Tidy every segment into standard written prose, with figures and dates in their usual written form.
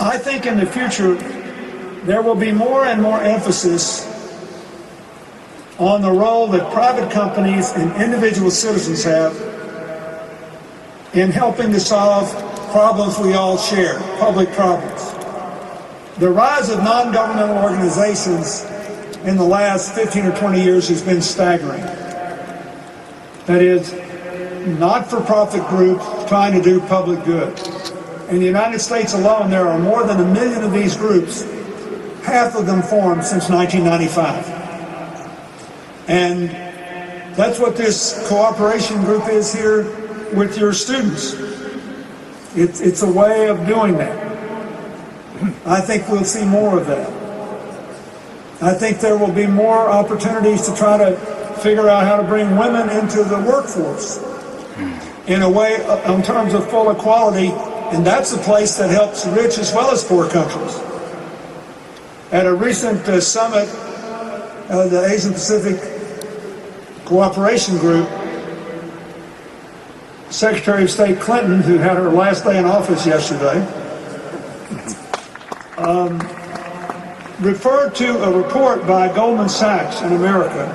I think in the future there will be more and more emphasis on the role that private companies and individual citizens have in helping to solve problems we all share, public problems. The rise of non-governmental organizations in the last 15 or 20 years has been staggering. That is, not-for-profit groups trying to do public good. In the United States alone, there are more than 1 million of these groups, half of them formed since 1995. And that's what this cooperation group is here with your students. It's a way of doing that. I think we'll see more of that. I think there will be more opportunities to try to figure out how to bring women into the workforce in a way in terms of full equality, and that's a place that helps rich as well as poor countries. At a recent summit of the Asian Pacific Cooperation Group, Secretary of State Clinton, who had her last day in office yesterday, referred to a report by Goldman Sachs in America,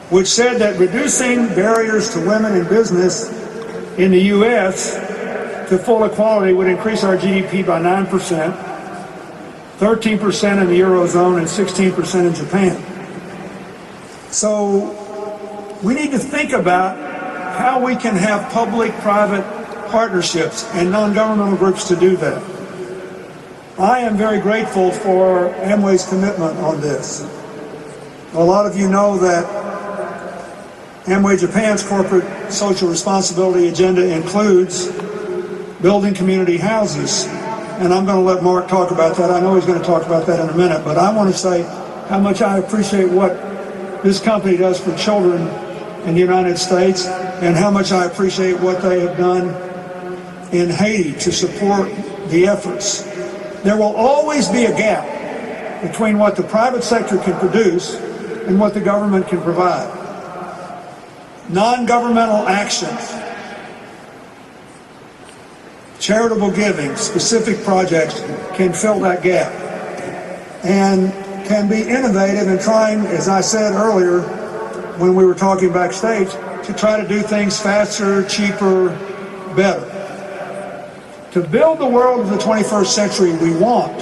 which said that reducing barriers to women in business in the U.S. to full equality would increase our GDP by 9%, 13% in the Eurozone, and 16% in Japan. So we need to think about how we can have public-private partnerships and non-governmental groups to do that. I am very grateful for Amway's commitment on this. A lot of you know that Amway Japan's corporate social responsibility agenda includes building community houses. And I'm going to let Mark talk about that. I know he's going to talk about that in a minute, but I want to say how much I appreciate what this company does for children in the United States and how much I appreciate what they have done in Haiti to support the efforts. There will always be a gap between what the private sector can produce and what the government can provide. Non-governmental actions, charitable giving, specific projects can fill that gap and can be innovative in trying, as I said earlier when we were talking backstage, to try to do things faster, cheaper, better. To build the world of the 21st century we want,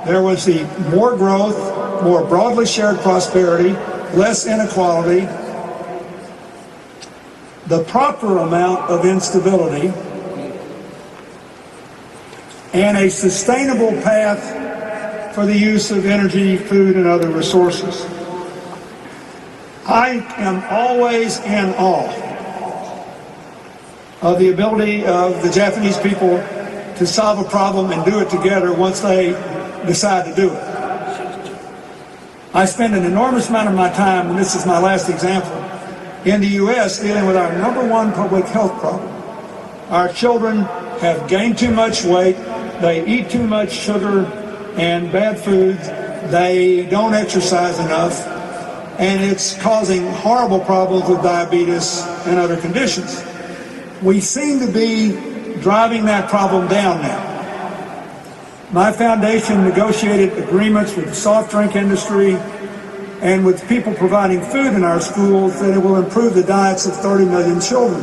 there was the more growth, more broadly shared prosperity, less inequality, the proper amount of instability, and a sustainable path for the use of energy, food, and other resources. I am always in awe of the ability of the Japanese people to solve a problem and do it together once they decide to do it. I spend an enormous amount of my time, and this is my last example, in the U.S. dealing with our #1 public health problem. Our children have gained too much weight, they eat too much sugar and bad foods, they don't exercise enough, and it's causing horrible problems with diabetes and other conditions. We seem to be driving that problem down now. My foundation negotiated agreements with the soft drink industry and with people providing food in our schools that it will improve the diets of 30 million children.